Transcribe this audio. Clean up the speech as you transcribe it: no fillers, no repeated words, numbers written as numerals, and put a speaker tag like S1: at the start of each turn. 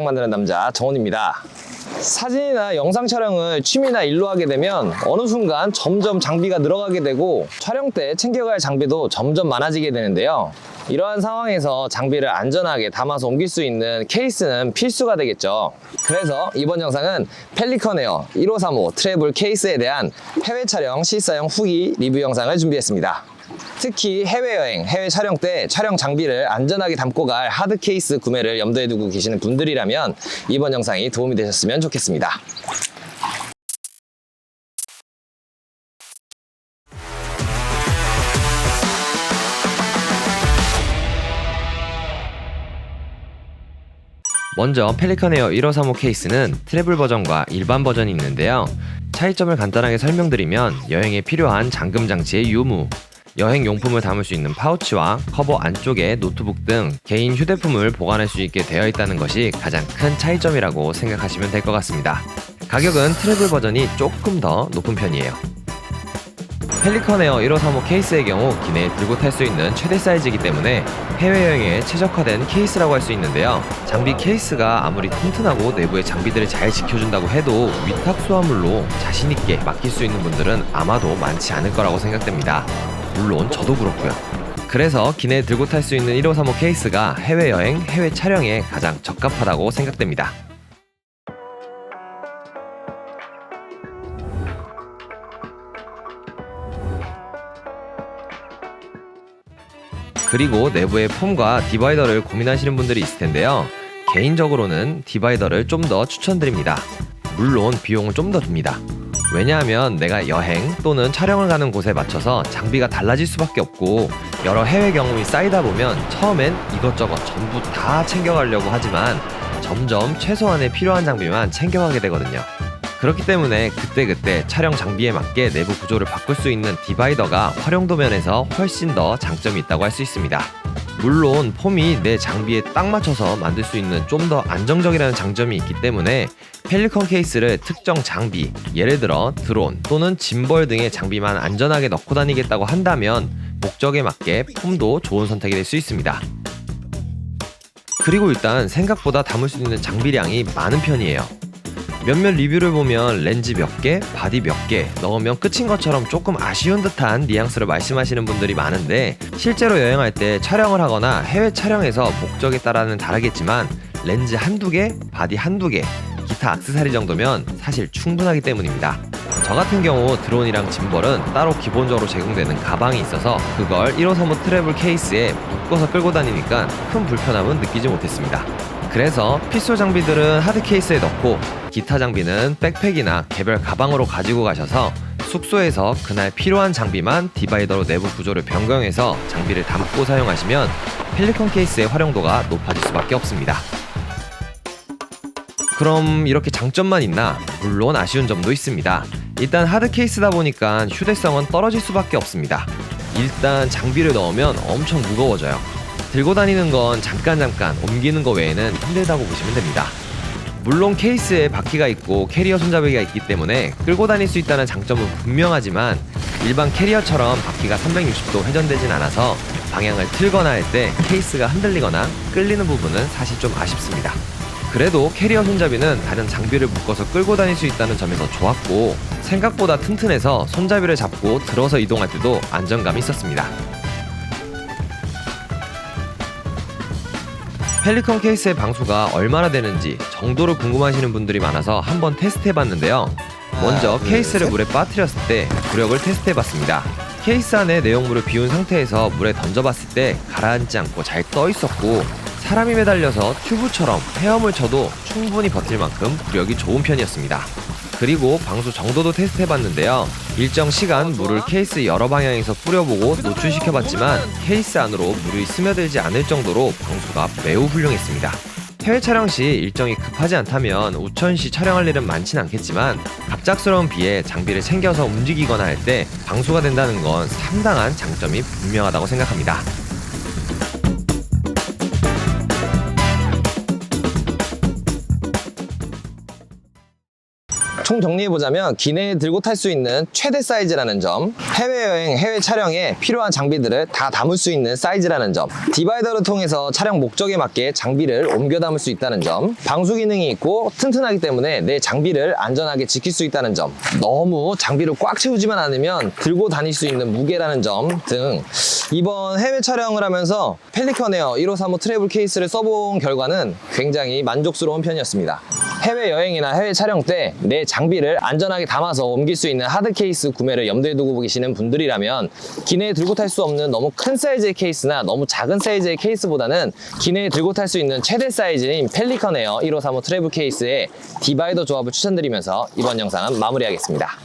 S1: 만드는 남자 정원입니다. 사진이나 영상 촬영을 취미나 일로 하게 되면 어느 순간 점점 장비가 늘어가게 되고 촬영 때 챙겨가야 할 장비도 점점 많아지게 되는데요. 이러한 상황에서 장비를 안전하게 담아서 옮길 수 있는 케이스는 필수가 되겠죠. 그래서 이번 영상은 펠리컨 에어 1535 트래블 케이스에 대한 해외 촬영 실사용 후기 리뷰 영상을 준비했습니다. 특히 해외여행, 해외 촬영 때 촬영 장비를 안전하게 담고 갈 하드 케이스 구매를 염두에 두고 계시는 분들이라면 이번 영상이 도움이 되셨으면 좋겠습니다. 먼저 펠리컨 에어 1535 케이스는 트래블 버전과 일반 버전이 있는데요. 차이점을 간단하게 설명드리면 여행에 필요한 잠금 장치의 유무, 여행 용품을 담을 수 있는 파우치와 커버 안쪽에 노트북 등 개인 휴대품을 보관할 수 있게 되어 있다는 것이 가장 큰 차이점이라고 생각하시면 될 것 같습니다. 가격은 트래블 버전이 조금 더 높은 편이에요. 펠리컨 에어 1535 케이스의 경우 기내에 들고 탈 수 있는 최대 사이즈이기 때문에 해외여행에 최적화된 케이스라고 할 수 있는데요. 장비 케이스가 아무리 튼튼하고 내부의 장비들을 잘 지켜준다고 해도 위탁 수화물로 자신있게 맡길 수 있는 분들은 아마도 많지 않을 거라고 생각됩니다. 물론 저도 그렇고요. 그래서 기내에 들고 탈 수 있는 1535 케이스가 해외여행, 해외 촬영에 가장 적합하다고 생각됩니다. 그리고 내부의 폼과 디바이더를 고민하시는 분들이 있을 텐데요. 개인적으로는 디바이더를 좀 더 추천드립니다. 물론 비용은 좀 더 듭니다. 왜냐하면 내가 여행 또는 촬영을 가는 곳에 맞춰서 장비가 달라질 수밖에 없고 여러 해외 경험이 쌓이다 보면 처음엔 이것저것 전부 다 챙겨가려고 하지만 점점 최소한의 필요한 장비만 챙겨가게 되거든요. 그렇기 때문에 그때그때 촬영 장비에 맞게 내부 구조를 바꿀 수 있는 디바이더가 활용도 면에서 훨씬 더 장점이 있다고 할 수 있습니다. 물론 폼이 내 장비에 딱 맞춰서 만들 수 있는 좀 더 안정적이라는 장점이 있기 때문에 펠리컨 케이스를 특정 장비, 예를 들어 드론 또는 짐벌 등의 장비만 안전하게 넣고 다니겠다고 한다면 목적에 맞게 폼도 좋은 선택이 될 수 있습니다. 그리고 일단 생각보다 담을 수 있는 장비량이 많은 편이에요. 몇몇 리뷰를 보면 렌즈 몇 개, 바디 몇 개 넣으면 끝인 것처럼 조금 아쉬운 듯한 뉘앙스를 말씀하시는 분들이 많은데 실제로 여행할 때 촬영을 하거나 해외 촬영에서 목적에 따라는 다르겠지만 렌즈 한두 개, 바디 한두 개, 기타 액세서리 정도면 사실 충분하기 때문입니다. 저 같은 경우 드론이랑 짐벌은 따로 기본적으로 제공되는 가방이 있어서 그걸 1535 트래블 케이스에 묶어서 끌고 다니니까 큰 불편함은 느끼지 못했습니다. 그래서 필수 장비들은 하드 케이스에 넣고 기타 장비는 백팩이나 개별 가방으로 가지고 가셔서 숙소에서 그날 필요한 장비만 디바이더로 내부 구조를 변경해서 장비를 담고 사용하시면 펠리컨 케이스의 활용도가 높아질 수밖에 없습니다. 그럼 이렇게 장점만 있나? 물론 아쉬운 점도 있습니다. 일단 하드 케이스다 보니까 휴대성은 떨어질 수밖에 없습니다. 일단 장비를 넣으면 엄청 무거워져요. 들고 다니는 건 잠깐 옮기는 거 외에는 힘들다고 보시면 됩니다. 물론 케이스에 바퀴가 있고 캐리어 손잡이가 있기 때문에 끌고 다닐 수 있다는 장점은 분명하지만 일반 캐리어처럼 바퀴가 360도 회전되진 않아서 방향을 틀거나 할 때 케이스가 흔들리거나 끌리는 부분은 사실 좀 아쉽습니다. 그래도 캐리어 손잡이는 다른 장비를 묶어서 끌고 다닐 수 있다는 점에서 좋았고 생각보다 튼튼해서 손잡이를 잡고 들어서 이동할 때도 안정감이 있었습니다. 펠리컨 케이스의 방수가 얼마나 되는지 정도를 궁금하시는 분들이 많아서 한번 테스트해봤는데요. 먼저 케이스를 물에 빠뜨렸을 때 부력을 테스트해봤습니다. 케이스 안에 내용물을 비운 상태에서 물에 던져봤을 때 가라앉지 않고 잘 떠있었고 사람이 매달려서 튜브처럼 헤엄을 쳐도 충분히 버틸 만큼 부력이 좋은 편이었습니다. 그리고 방수 정도도 테스트해봤는데요. 일정 시간 물을 케이스 여러 방향에서 뿌려보고 노출시켜봤지만 케이스 안으로 물이 스며들지 않을 정도로 방수가 매우 훌륭했습니다. 해외 촬영 시 일정이 급하지 않다면 우천시 촬영할 일은 많진 않겠지만 갑작스러운 비에 장비를 챙겨서 움직이거나 할 때 방수가 된다는 건 상당한 장점이 분명하다고 생각합니다.
S2: 총 정리해보자면 기내에 들고 탈 수 있는 최대 사이즈라는 점, 해외여행, 해외 촬영에 필요한 장비들을 다 담을 수 있는 사이즈라는 점, 디바이더를 통해서 촬영 목적에 맞게 장비를 옮겨 담을 수 있다는 점, 방수 기능이 있고 튼튼하기 때문에 내 장비를 안전하게 지킬 수 있다는 점, 너무 장비를 꽉 채우지만 않으면 들고 다닐 수 있는 무게라는 점 등 이번 해외 촬영을 하면서 펠리컨 에어 1535 트래블 케이스를 써본 결과는 굉장히 만족스러운 편이었습니다. 해외여행이나 해외 촬영 때 내 장비를 안전하게 담아서 옮길 수 있는 하드 케이스 구매를 염두에 두고 계시는 분들이라면 기내에 들고 탈 수 없는 너무 큰 사이즈의 케이스나 너무 작은 사이즈의 케이스보다는 기내에 들고 탈 수 있는 최대 사이즈인 펠리컨 에어 1535 트래블 케이스의 디바이더 조합을 추천드리면서 이번 영상은 마무리하겠습니다.